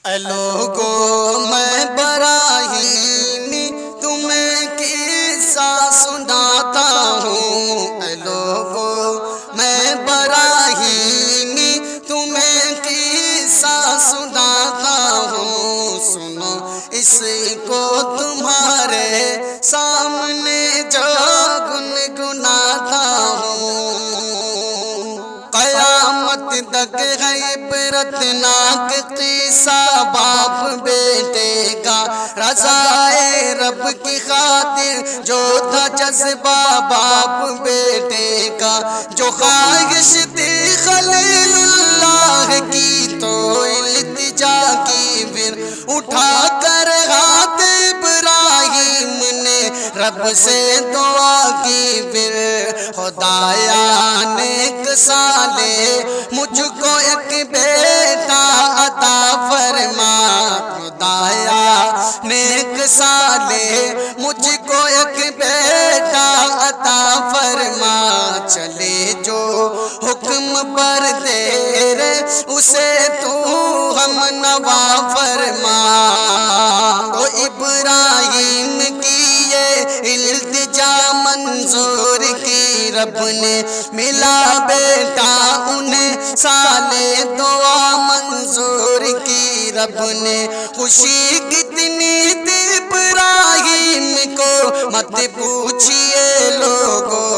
اے لوگو میں براہیمی تمہیں قصہ سناتا ہوں۔ اے لوگو میں براہیمی تمہیں قصہ سناتا ہوں۔ سنو اس کو تمہارے سامنے جو گنگناتا ہوں۔ قیامت تک ہے عبرتناک قصہ باپ بیٹے کا، رضائے رب کی خاطر جو تھا جذبہ باپ بیٹے کا، جو خواہش تھی خلیل اللہ کی تو التجا کی، پھر اٹھا کر ہاتھ ابراہیم نے رب سے دعا کی، پھر خدایا نیک سالے مجھ کو ایک بیٹا عطا فرما، خدایا نیک سالے مجھ کو ایک بیٹا عطا فرما، چلے جو حکم پر تیرے اسے تو ہم نوا فرما۔ تو ابراہیم کی یہ التجا منظور کی، رب نے ملا بیٹا انہیں سالے دعا منظور کی، رب نے خوشی کتنی تھی ابراہیم کو مت پوچھئے لوگو،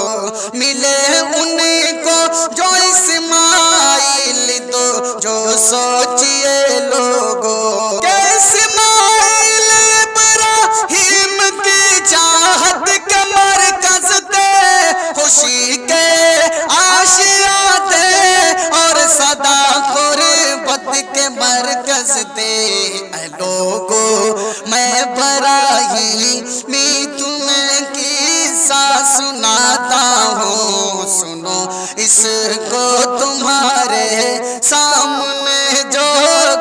ملے ان کو جو اسماعیل تو جو سوچئے لوگو، اسماعیل ابراہیم کی چاہت کے مرکز تھے، خوشی کے آشیاں تھے اور صدا قربت کے مرکز تھے۔ اے لوگو میں براہیمی تمہیں قصہ سناتا ہوں، سنو اس کو تمہارے سامنے جو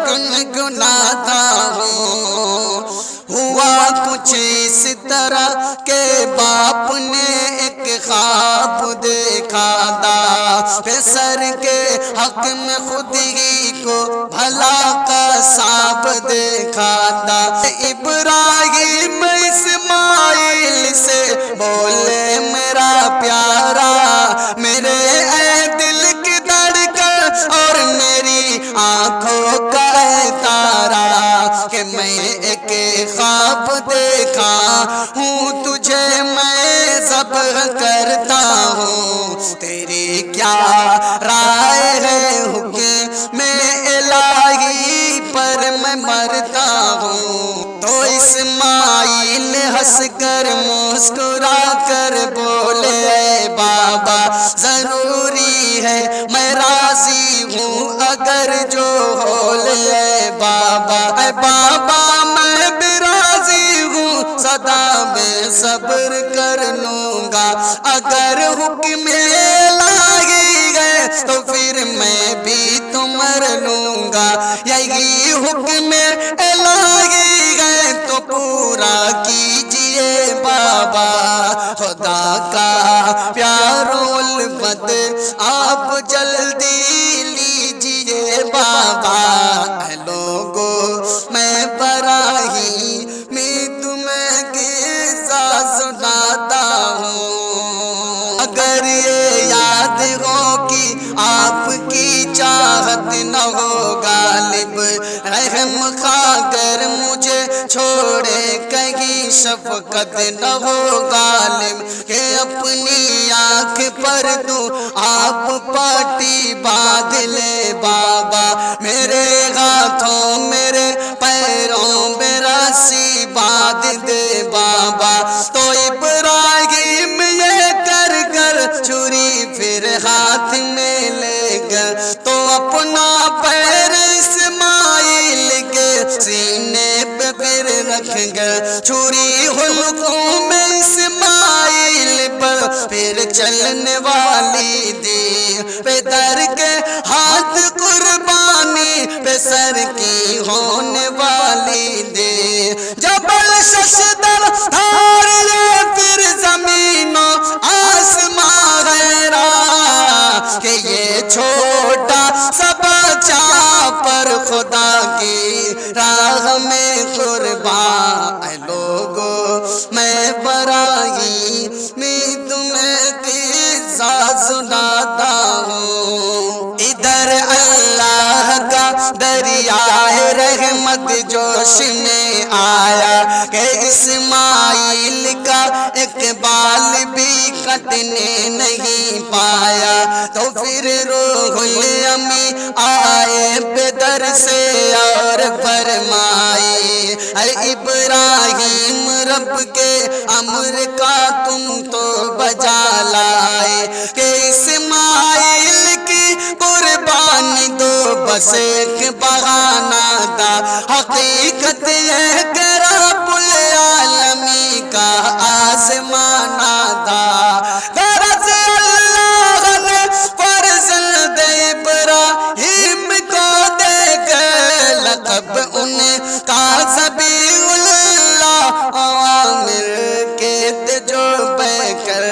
گنگناتا ہوں۔ ہوا کچھ اس طرح کہ باپ نے ایک خواب دیکھا تھا، پسر کے حق میں خود ہی کو بھلا کا سانپ دیکھا تھا۔ ابراہیم اسماعیل سے بولے میرا پیارا، میرے اے دل کی دھڑکن اور میری آنکھوں کا اے تارا، کہ میں ایک خواب دیکھا ہوں، تجھے میں ذبح کرتا ہوں، تیری کیا رائے ہے حکم میں الہی پر میں مرتا ہوں۔ تو اسماعیل ہنس کر مسکرا کر بولے اے بابا ضروری ہے میں راضی ہوں اگر جو ہو لے بابا، اے بابا میں بھی راضی ہوں صدا میں صبر کر لوں گا، اگر حکم الہی ہے تو پھر میں بھی تو مر لوں گا، یہی حکم الہی ہے تو پورا کیجئے بابا، خدا کا پیار و الفت آپ جلدی لیجئے بابا۔ اے لوگو میں براہیمی تمہیں قصہ سناتا ہوں، اگر یہ یاد ہو کہ آپ کی چاہت نہ ہو غالب، رحم خاگر مجھے چھوڑے کہیں شفقت نہ ہو غالب، کہ اپنی آنکھ پر تو آپ پاٹی باندھ لے بابا، میرے ہاتھوں میرے پیروں میں رسی باندھ دے بابا۔ تو ابراہیم یہ کر کر چھری پھر ہاتھ میں لے کر تو اپنا پیر اسماعیل کے سینے پہ پھر رکھ کر چھری حلقوں میں اسماعیل پر پھر چلنے والی دی، پہ در کے ہاتھ قربانی پہ سر کی ہونے والی دے، جبل ششدر ہار لے پھر زمین و آسمان غیرہ، کہ یہ چھوٹا سا بچہ پر خدا کی احمد جوش میں آیا کہ اسماعیل کا اقبال بھی کٹنے نہیں پایا، تو پھر روح الامی آئے بدر سے اور فرمائے اے ابراہیم رب کے امر کا تم تو بجا لائے کہ اسماعیل کی قربانی دو بس ایک بہانہ تھا، حقیقت یہ کہ رب العالمین کا آزمانا تھا۔ غرض اللہ نے فرزند ابراہیم کو دے کے لقب ان کا ذبیح اللہ عوامر کے تجربے کر۔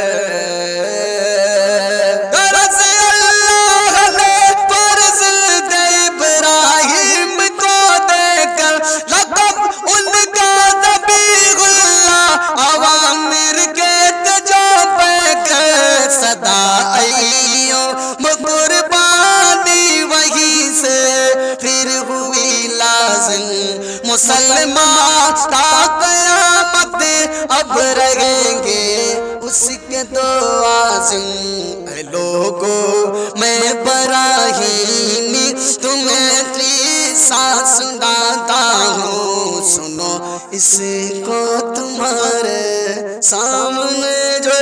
غرض اللہ نے فرزند ابراہیم کو دے کر لقب ان کا ذبیح اللہ عوامر کے تجربے کر۔ صدا ایوں قربانی وہیں سے پھر ہوئی لازم، مسلمان تا قیامت اب رہیں گے اس کے دو عازم۔ اے لوگو میں براہیمی تمہیں قصہ سناتا ہوں، سنو اس کو تمہارے سامنے جو